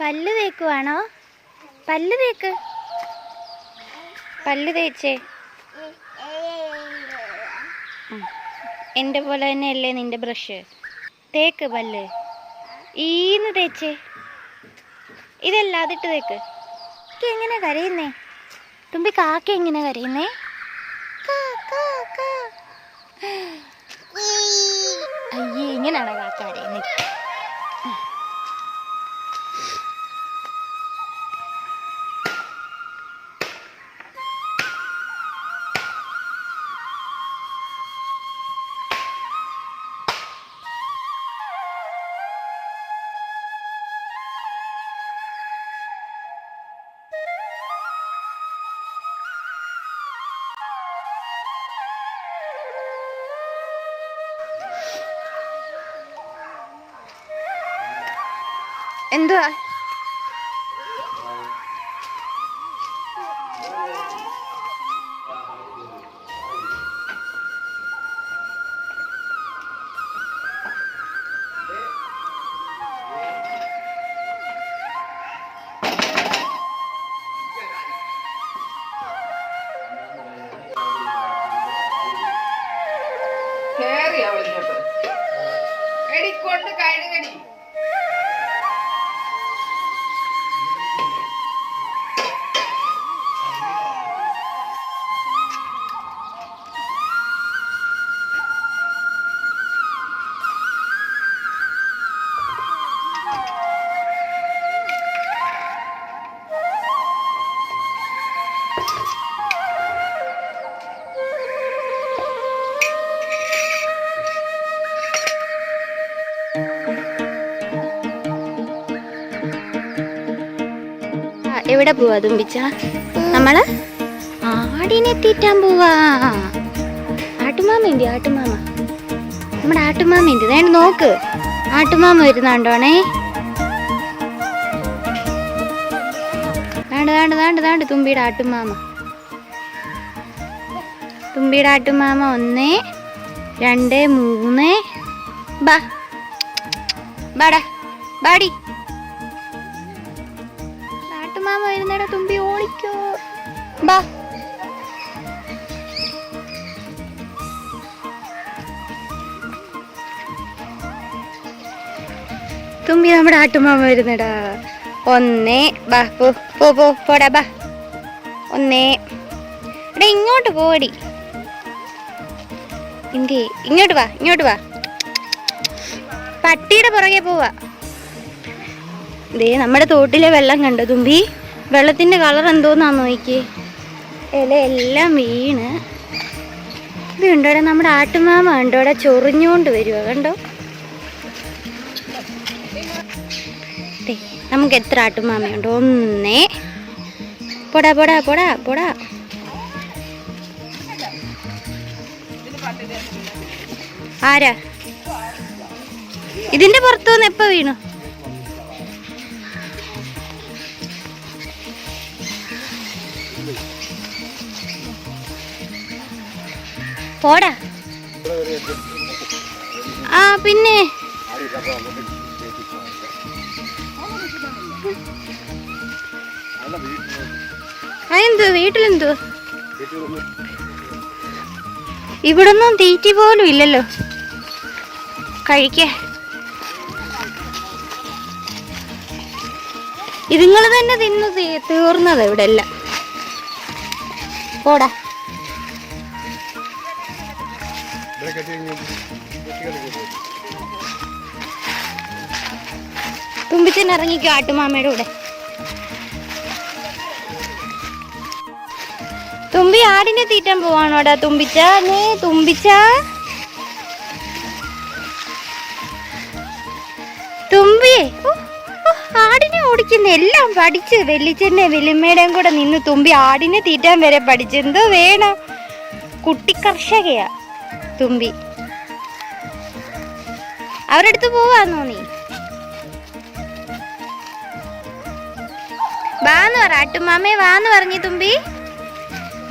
പല്ല് തേക്കുവാണോ? പല്ല് തേക്ക്. പല്ല് തേച്ചേ. എൻ്റെ പോലെ തന്നെയല്ലേ നിന്റെ ബ്രഷ്. തേക്ക് പല്ല്. ഈന്ന് തേച്ചേ. ഇതല്ല, അതിട്ട് തേക്ക്. എങ്ങനെ കരയുന്നേ തുമ്പി? കാക്ക എങ്ങനെ കരയുന്നേ? അയ്യേ, ഇങ്ങനെയാണോ കാക്ക കരയുന്നത്? എന്തുവാ? കൊണ്ട് കഴുകടി. എവിടെ പോവാ തുമ്പിച്ച? നമ്മള് ആടിനെ തീറ്റാൻ പോവാ. ആട്ടുമാമ. നമ്മുടെ ആട്ടുമാമ വേണ്ട നോക്ക്. ആട്ടുമാമ വരുന്നുണ്ടോണേ. താണ്ട് തുമ്പിയുടെ ആട്ടുമാമ. 1 2 3. ബാടാ ബാടി. ആട്ടുമാമ വരുന്നേടാ തുമ്പി, ഓടിക്കോ. ബാ. തുമ്പി, നമ്മുടെ ആട്ടുമാമ വരുന്നടാ. 1. ബാ പോടാ ബാ. 1. എടാ ഇങ്ങോട്ട് പോടി. ഇങ്ങോട്ട് വാ. പട്ടിയുടെ പുറകെ പോവാ. ദേ നമ്മുടെ തോട്ടിലെ വെള്ളം കണ്ടോ തുമ്പി? വെള്ളത്തിന്റെ കളർ എന്തോന്നാന്ന് നോക്കി. ഇലയെല്ലാം വീണ്. ഇത് കണ്ടോടെ നമ്മുടെ ആട്ടുമാമ കണ്ടോടെ ചൊറിഞ്ഞോണ്ട് വരുവാ. കണ്ടോ? നമുക്ക് എത്ര ആട്ടുമാമയുണ്ട്? 1. പോടാ. ആരാ ഇതിന്റെ പുറത്തുനിന്ന് എപ്പ വീണു? പോടാ. ആ പിന്നെ വീട്ടിലെന്തോ ഇവിടൊന്നും തീറ്റി പോലും ഇല്ലല്ലോ കഴിക്ക. ഇതുങ്ങള് തന്നെ തിന്നു തീർന്നത് ഇവിടെ എല്ലാം. പോടാ. തുമ്പിച്ചൻ ഇറങ്ങിക്കോ ആട്ടുമാമയുടെ കൂടെ. തുമ്പി ആടിനെ തീറ്റാൻ പോവാണോടാ തുമ്പിച്ച? തുമ്പി ആടിനെ ഓടിക്കുന്ന എല്ലാം പഠിച്ച് വെല്ലിച്ചന്റെ വെല്ലുമ്മയുടെയും കൂടെ നിന്ന് തുമ്പി ആടിനെ തീറ്റാൻ വരെ പഠിച്ച്. എന്തോ വേണം, കുട്ടി കർഷകയാ തുമ്പി. അവരുടെ അടുത്ത് പോവാന്നോ നീ? വാന്ന് പറ. ആട്ടുമാമേ വാന്ന് പറഞ്ഞു തുമ്പി.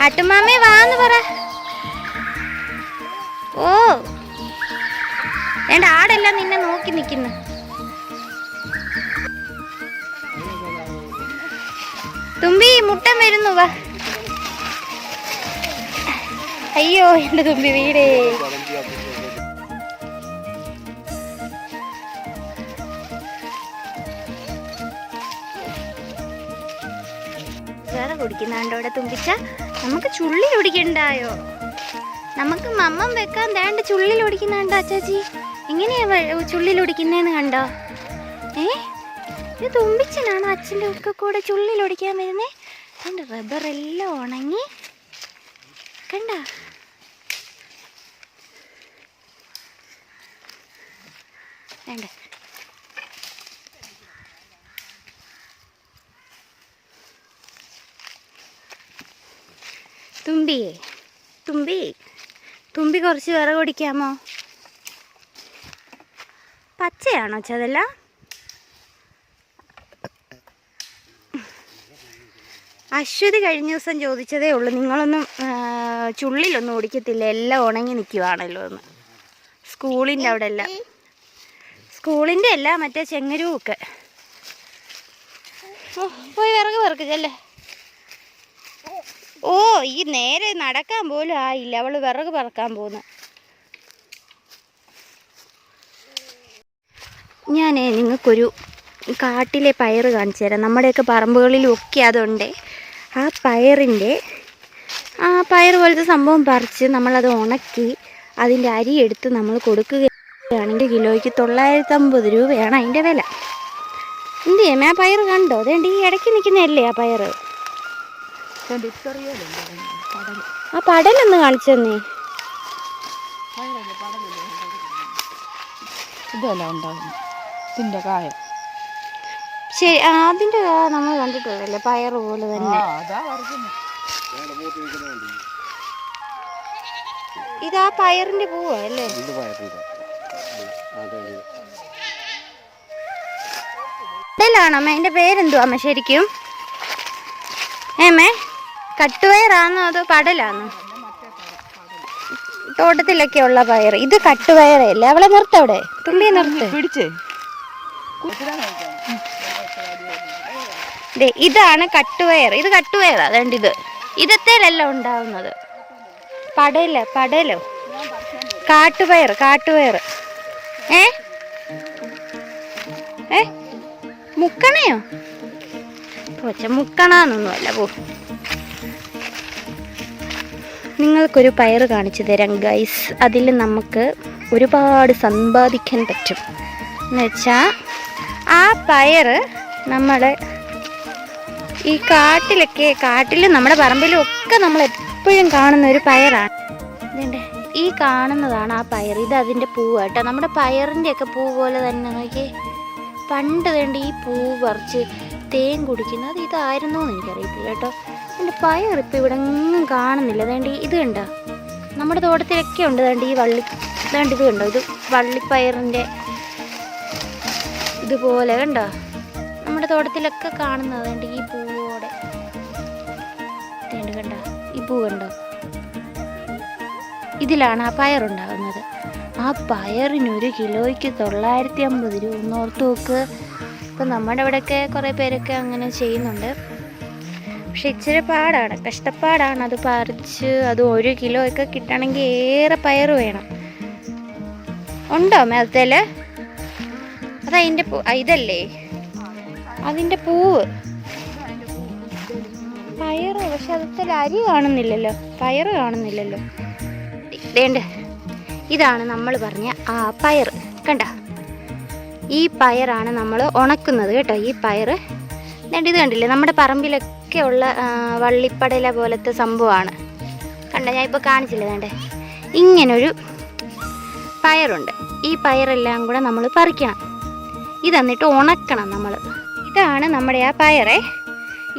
ആട്ടുമാമേ വാന്ന് പറ. ഓ വേണ്ട, ആടെല്ലാം നിന്നെ നോക്കി നിക്കുന്നു. തുമ്പി മുട്ടൻ വരുന്നു വാ. അയ്യോ എന്റെ തുമ്പി വീടേ. വേറെ കുടിക്കുന്നുണ്ടോ ഇവിടെ തുമ്പിച്ച? നമുക്ക് ചുള്ളിൽ കുടിക്കണ്ടായോ? നമുക്ക് മമ്മം വെക്കാൻ വേണ്ട ചുള്ളിൽ ഒടിക്കുന്നുണ്ടോ അച്ചാച്ചി? എങ്ങനെയാ ചുള്ളിൽ ഒടിക്കുന്നതെന്ന് കണ്ടോ? ഇത് തുമ്പിച്ചനാണോ അച്ഛൻ്റെ ഒക്കെ കൂടെ ചുള്ളിൽ ഒടിക്കാൻ വരുന്നേ? എൻ്റെ റബ്ബറെല്ലാം ഉണങ്ങി കണ്ട. വേണ്ട തുമ്പിയേ, തുമ്പി കുറച്ച് വിറക് ഒടിക്കാമോ? പച്ചയാണോ ചതല്ല? അശ്വതി കഴിഞ്ഞ ദിവസം ചോദിച്ചതേ ഉള്ളൂ, നിങ്ങളൊന്നും ചുള്ളിലൊന്നും ഓടിക്കത്തില്ല, എല്ലാം ഉണങ്ങി നിൽക്കുവാണല്ലോ എന്ന്. സ്കൂളിൻ്റെ അവിടെ എല്ലാം, സ്കൂളിൻ്റെ അല്ല മറ്റേ ചെങ്ങരൂക്ക്. പോയി വിറക് പെറുക്കല്ലേ. ഓ ഈ നേരെ നടക്കാൻ പോലും ആയില്ല, അവള് വിറക് പറക്കാൻ പോന്നു. ഞാനേ നിങ്ങൾക്കൊരു കാട്ടിലെ പയറ് കാണിച്ചു തരാം. നമ്മുടെയൊക്കെ പറമ്പുകളിലും ഒക്കെ അതുണ്ട്. ആ പയർ പോലത്തെ സംഭവം പറിച്ച് നമ്മളത് ഉണക്കി അതിൻ്റെ അരി എടുത്ത് നമ്മൾ കൊടുക്കുകയാണെങ്കിൽ കിലോയ്ക്ക് 950 രൂപയാണ് അതിൻ്റെ വില. എന്ത് ചെയ്യാം? ആ പയർ കണ്ടോ? അതേണ്ട ഈ ഇടയ്ക്ക് നിൽക്കുന്നതല്ലേ ആ പയർ? ആ പടലൊന്ന് കാണിച്ചു തന്നേ. ശരി, അതിൻ്റെ നമ്മൾ കണ്ടിട്ടുള്ളല്ലേ പയർ പോലെ തന്നെ. ഇതാ പയറിന്റെ പൂവാ അല്ലേ? പടലാണോ അമ്മ? അതിന്റെ പേരെന്തുവാ അമ്മ ശരിക്കും? ഏമ്മേ കട്ടുപയറാണോ അതോ പടലാണോ? തോട്ടത്തിലൊക്കെ ഉള്ള പയർ. ഇത് കട്ടുപയറല്ലേ? അവളെ നിർത്തവിടെ, തുമ്പിയെ നിർത്ത്. ഇതാണ് കട്ടുപയർ. ഇത് കട്ടുപയറാ. അതുകൊണ്ട് ഇതത്തേലല്ല ഉണ്ടാവുന്നത്. പടലോ കാട്ടുപയർ. മുക്കണയോ? പോച്ച മുക്കണന്നൊന്നുമല്ല. പോ, നിങ്ങൾക്കൊരു പയർ കാണിച്ചു തരാം ഗൈസ്. അതിൽ നമുക്ക് ഒരുപാട് സമ്പാദിക്കാൻ പറ്റും. എന്നുവെച്ചാൽ ആ പയർ നമ്മൾ ഈ കാട്ടിലും നമ്മുടെ പറമ്പിലും ഒക്കെ നമ്മൾ എപ്പോഴും കാണുന്ന ഒരു പയറാണ്. ഇതിൻ്റെ ഈ കാണുന്നതാണ് ആ പയർ. ഇത് അതിൻ്റെ പൂവ് കേട്ടോ. നമ്മുടെ പയറിൻ്റെ ഒക്കെ പൂ പോലെ തന്നെ. നോക്കി, പണ്ട് വേണ്ട ഈ പൂവ് പറിച്ച് തേൻ കുടിക്കുന്നത് ഇതായിരുന്നോ എന്ന് എനിക്കറിയത്തില്ല കേട്ടോ. എൻ്റെ പയർ ഇപ്പം ഇവിടെ ഒന്നും കാണുന്നില്ല. അതേണ്ട ഇത് കണ്ടോ? നമ്മുടെ തോട്ടത്തിലൊക്കെ ഉണ്ട്. അതേണ്ട ഈ ഇത് കണ്ടോ? ഇത് വള്ളിപ്പയറിൻ്റെ ഇതുപോലെ കണ്ടോ? നമ്മുടെ തോട്ടത്തിലൊക്കെ കാണുന്നത്. അതേണ്ട ഈ പൂവോടെ കണ്ടോ? ഈ പൂ കണ്ടോ? ഇതിലാണ് ആ പയറുണ്ടാകുന്നത്. ആ പയറിനൊരു കിലോയ്ക്ക് 950 രൂപ. ഒന്ന് ഓർത്ത് നോക്ക്. ഇപ്പം നമ്മുടെ ഇവിടെയൊക്കെ കുറേ പേരൊക്കെ അങ്ങനെ ചെയ്യുന്നുണ്ട്. പക്ഷെ ഇച്ചിരി പാടാണ്, കഷ്ടപ്പാടാണ്. അത് പറിച്ച് അത് 1 കിലോ ഒക്കെ കിട്ടണമെങ്കിൽ ഏറെ പയർ വേണം. ഉണ്ടോ മേത്തേൽ? അതതിൻ്റെ ഇതല്ലേ അതിൻ്റെ പൂവ് പയറ്. പക്ഷെ അതിൽ അരി കാണുന്നില്ലല്ലോ, പയറ് കാണുന്നില്ലല്ലോ. വേണ്ട, ഇതാണ് നമ്മൾ പറഞ്ഞ ആ പയർ. കണ്ട, ഈ പയറാണ് നമ്മൾ ഉണക്കുന്നത് കേട്ടോ. ഈ പയർ ഇത് കണ്ടില്ലേ? നമ്മുടെ പറമ്പിലൊക്കെ ഉള്ള വള്ളിപ്പടല പോലത്തെ സംഭവമാണ്. കണ്ട, ഞാൻ ഇപ്പോൾ കാണിച്ചില്ല. വേണ്ടേ, ഇങ്ങനൊരു പയറുണ്ട്. ഈ പയറെല്ലാം കൂടെ നമ്മൾ പറിക്കണം. ഇതെന്നിട്ട് ഉണക്കണം നമ്മൾ. ഇതാണ് നമ്മുടെ ആ പയറേ.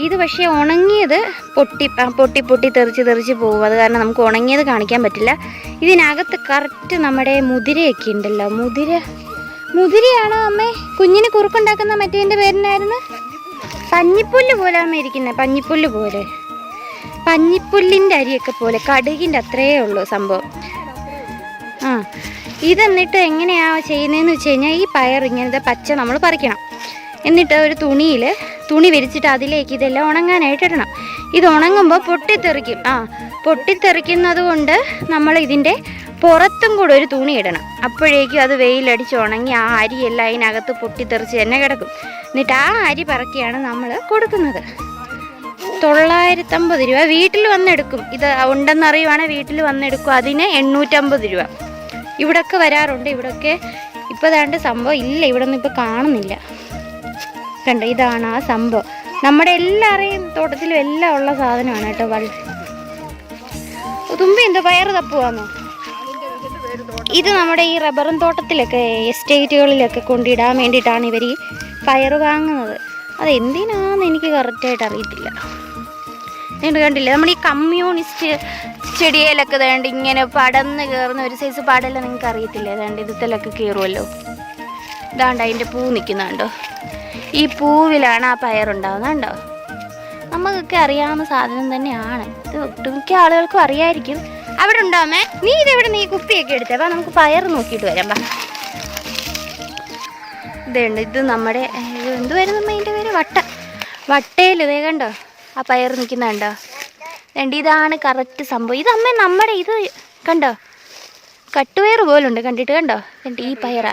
ഇത് പക്ഷേ ഉണങ്ങിയത് പൊട്ടി തെറിച്ച് പോകും. അത് കാരണം നമുക്ക് ഉണങ്ങിയത് കാണിക്കാൻ പറ്റില്ല. ഇതിനകത്ത് കറക്റ്റ് നമ്മുടെ മുതിരയൊക്കെ ഉണ്ടല്ലോ. മുതിരയാണോ അമ്മേ? കുഞ്ഞിന് കുറുക്കുണ്ടാക്കുന്ന മറ്റേതിൻ്റെ പേരിനായിരുന്നു പഞ്ഞിപ്പുല്ല് പോലെ അമ്മ ഇരിക്കുന്നത്. പഞ്ഞിപ്പുല്ല് പോലെ, പഞ്ഞിപ്പുല്ലിൻ്റെ അരിയൊക്കെ പോലെ, കടുകിൻ്റെ അത്രയേ ഉള്ളൂ സംഭവം. ഇതെന്നിട്ട് എങ്ങനെയാണ് ചെയ്യുന്നതെന്ന് വെച്ച് കഴിഞ്ഞാൽ ഈ പയർ ഇങ്ങനത്തെ പച്ച നമ്മൾ പറിക്കണം. എന്നിട്ട് ഒരു തുണി വിരിച്ചിട്ട് അതിലേക്ക് ഇതെല്ലാം ഉണങ്ങാനായിട്ട് ഇടണം. ഇത് ഉണങ്ങുമ്പോൾ പൊട്ടിത്തെറിക്കും. പൊട്ടിത്തെറിക്കുന്നത് കൊണ്ട് നമ്മൾ ഇതിൻ്റെ പുറത്തും കൂടെ ഒരു തുണി ഇടണം. അപ്പോഴേക്കും അത് വെയിലടിച്ച് ഉണങ്ങി ആ അരിയെല്ലാം അതിനകത്ത് പൊട്ടിത്തെറിച്ച് തന്നെ കിടക്കും. എന്നിട്ട് ആ അരി പറക്കിയാണ് നമ്മൾ കൊടുക്കുന്നത്. 950 രൂപ വീട്ടിൽ വന്നെടുക്കും. ഇത് ഉണ്ടെന്നറിയുവാണെങ്കിൽ വീട്ടിൽ വന്നെടുക്കും. അതിന് 850 രൂപ. ഇവിടൊക്കെ വരാറുണ്ട്. ഇവിടൊക്കെ ഇപ്പോൾ ദാണ്ട് സംഭവം ഇല്ല, ഇവിടെ ഒന്നും ഇപ്പോൾ കാണുന്നില്ല. കണ്ടോ, ഇതാണ് ആ സംഭവം. നമ്മുടെ എല്ലാവരെയും തോട്ടത്തിലും എല്ലാം ഉള്ള സാധനമാണ് കേട്ടോ. തുമ്പി എന്തോ പയറ് തപ്പുവാന്നോ? ഇത് നമ്മുടെ ഈ റബ്ബറും തോട്ടത്തിലൊക്കെ എസ്റ്റേറ്റുകളിലൊക്കെ കൊണ്ടിടാൻ വേണ്ടിയിട്ടാണ് ഇവർ ഈ പയറ് വാങ്ങുന്നത്. അത് എന്തിനാന്ന് എനിക്ക് കറക്റ്റായിട്ട് അറിയത്തില്ല. കണ്ടില്ലേ, നമ്മുടെ ഈ കമ്മ്യൂണിസ്റ്റ് ചെടിയിലൊക്കെ വേണ്ട ഇങ്ങനെ പടന്ന് കയറുന്ന ഒരു സൈസ് പടല നിങ്ങൾക്ക് അറിയത്തില്ലേ? ഏതാണ്ട് ഇതിലൊക്കെ കയറുമല്ലോ. ഇതാണ്ട് അതിൻ്റെ പൂ നിൽക്കുന്നുണ്ടോ? ഈ പൂവിലാണ് ആ പയറുണ്ടാവുന്നത്. കണ്ടോ? നമുക്കൊക്കെ അറിയാവുന്ന സാധനം തന്നെയാണ് ഇത്. ഒട്ടുമിക്ക ആളുകൾക്കും അറിയായിരിക്കും. അവിടെ ഉണ്ടാമേ, നീ ഇതെവിടെ നീ കുപ്പിയൊക്കെ എടുത്തേ? നമുക്ക് പയർ നോക്കിയിട്ട് വരാം. ഇതുണ്ട്, ഇത് നമ്മുടെ എന്തുവായിരുന്നു അതിൻ്റെ പേര്? വട്ടയിൽ. ഇതേ കണ്ടോ ആ പയർ നിൽക്കുന്നുണ്ടോ? രണ്ട് ഇതാണ് കറക്റ്റ് സംഭവം. ഇത് നമ്മുടെ ഇത് കണ്ടോ, കട്ടുപയർ പോലുണ്ട് കണ്ടിട്ട്. കണ്ടോ രണ്ട് ഈ പയറാ.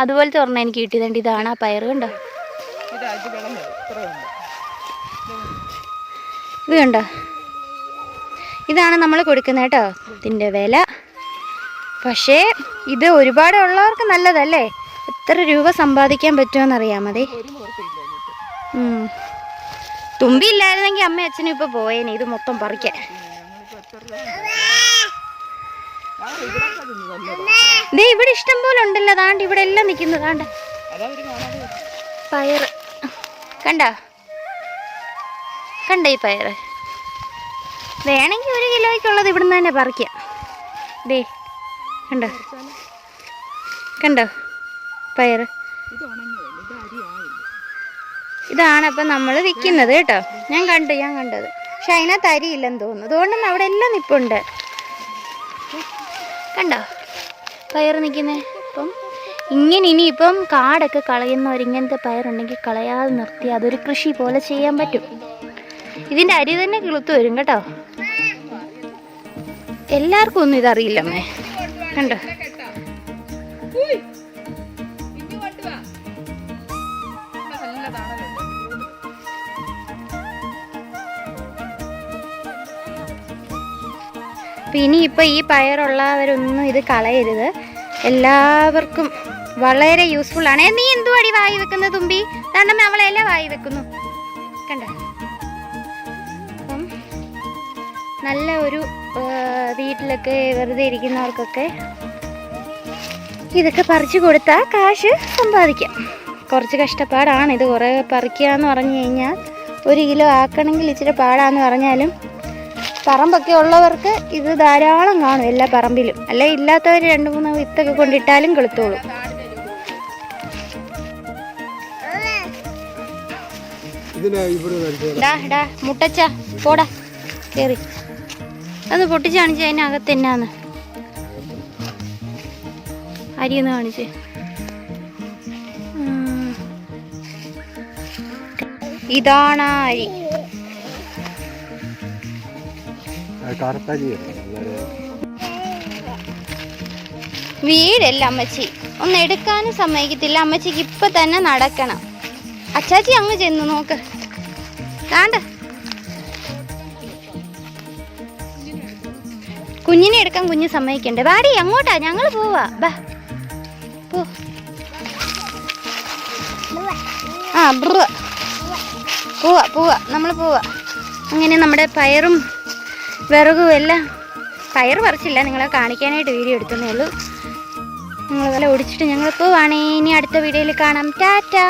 അതുപോലത്തെ ഒരെണ്ണം എനിക്ക് കിട്ടിയതുണ്ട്. ഇതാണ് ആ പയർ. കണ്ടോ? ഇത് കണ്ടോ? ഇതാണ് നമ്മൾ കൊടുക്കുന്നത് കേട്ടോ ഇതിൻ്റെ വില. പക്ഷേ ഇത് ഒരുപാട് ഉള്ളവർക്ക് നല്ലതല്ലേ? എത്ര രൂപ സമ്പാദിക്കാൻ പറ്റുമെന്നറിയാം. മതി. തുമ്പി ഇല്ലായിരുന്നെങ്കിൽ അമ്മയും അച്ഛനും ഇപ്പോൾ പോയേനെ ഇത് മൊത്തം പറിക്കാൻ. ദേ ഇവിടെ ഇഷ്ടം പോലെ ഉണ്ടല്ലോ. താണ്ട് ഇവിടെ എല്ലാം നിൽക്കുന്നത്. താണ്ട് പയറ് കണ്ട ഈ പയറ് വേണമെങ്കിൽ 1 കിലോയ്ക്കുള്ളത് ഇവിടുന്ന് തന്നെ പറിക്കാം. ദേ കണ്ടോ പയറ്. ഇതാണ് അപ്പം നമ്മൾ വിൽക്കുന്നത് കേട്ടോ. ഞാൻ കണ്ടത്. പക്ഷെ അതിനകത്ത് അരിയില്ലെന്ന് തോന്നുന്നു. അതുകൊണ്ടൊന്നും അവിടെ എല്ലാം നിൽപ്പുണ്ട്. കണ്ടോ പയർ നിൽക്കുന്നേ? അപ്പം ഇനിയിപ്പം കാടൊക്കെ കളയുന്നവരിങ്ങനത്തെ പയറുണ്ടെങ്കിൽ കളയാതെ നിർത്തി അതൊരു കൃഷി പോലെ ചെയ്യാൻ പറ്റും. ഇതിൻ്റെ അരി തന്നെ കിളുത്ത് വരും കേട്ടോ. എല്ലാവർക്കും ഒന്നും ഇതറിയില്ലമ്മേ. കണ്ടോ? അപ്പം ഇനിയിപ്പോൾ ഈ പയറുള്ളവരൊന്നും ഇത് കളയരുത്. എല്ലാവർക്കും വളരെ യൂസ്ഫുൾ ആണ്. നീ എന്തുവാടി വായി വെക്കുന്നത് തുമ്പി? കാരണം അവളെല്ലാം വായി വെക്കുന്നു. കണ്ടോ? അപ്പം നല്ല ഒരു വീട്ടിലൊക്കെ വെറുതെ ഇരിക്കുന്നവർക്കൊക്കെ ഇതൊക്കെ പറിച്ചു കൊടുത്താൽ കാശ് സമ്പാദിക്കാം. കുറച്ച് കഷ്ടപ്പാടാണ് ഇത്. കുറേ പറിക്കുക എന്ന് പറഞ്ഞു കഴിഞ്ഞാൽ 1 കിലോ ആക്കണമെങ്കിൽ ഇച്ചിരി പാടാന്ന് പറഞ്ഞാലും പറമ്പൊക്കെ ഉള്ളവർക്ക് ഇത് ധാരാളം കാണും എല്ലാ പറമ്പിലും. അല്ലെ ഇല്ലാത്തവർ 2-3 വിത്തൊക്കെ കൊണ്ടിട്ടാലും കിളുത്തോളൂ. മുട്ടച്ച പോടാ കേറി അത് പൊട്ടിച്ച് കാണിച്ച് അതിനകത്ത് എന്നാന്ന് അരിയൊന്ന് കാണിച്ച്. ഇതാണ് അരി. വീടല്ല അമ്മച്ചി. ഒന്ന് എടുക്കാനും സമ്മതിക്കത്തില്ല. അമ്മച്ചിക്ക് ഇപ്പൊ തന്നെ നടക്കണം. അച്ചാച്ചി അങ്ങ് ചെന്ന് നോക്ക്. കാണ്ട കുഞ്ഞിനെ എടുക്കാൻ കുഞ്ഞ് സമ്മതിക്കണ്ടേ? വാടി അങ്ങോട്ടാ, ഞങ്ങൾ പോവാ. ബാ പോ. പോവാ നമ്മൾ പോവാ. അങ്ങനെ നമ്മുടെ പയറും വിറകും എല്ലാം. പയർ പറിച്ചില്ല, നിങ്ങളെ കാണിക്കാനായിട്ട് വീഡിയോ എടുത്തതേ ഉള്ളൂ. നിങ്ങൾ വില ഓടിച്ചിട്ട് ഞങ്ങൾ പോവാണേ. ഇനി അടുത്ത വീഡിയോയിൽ കാണാം. ടാറ്റാ.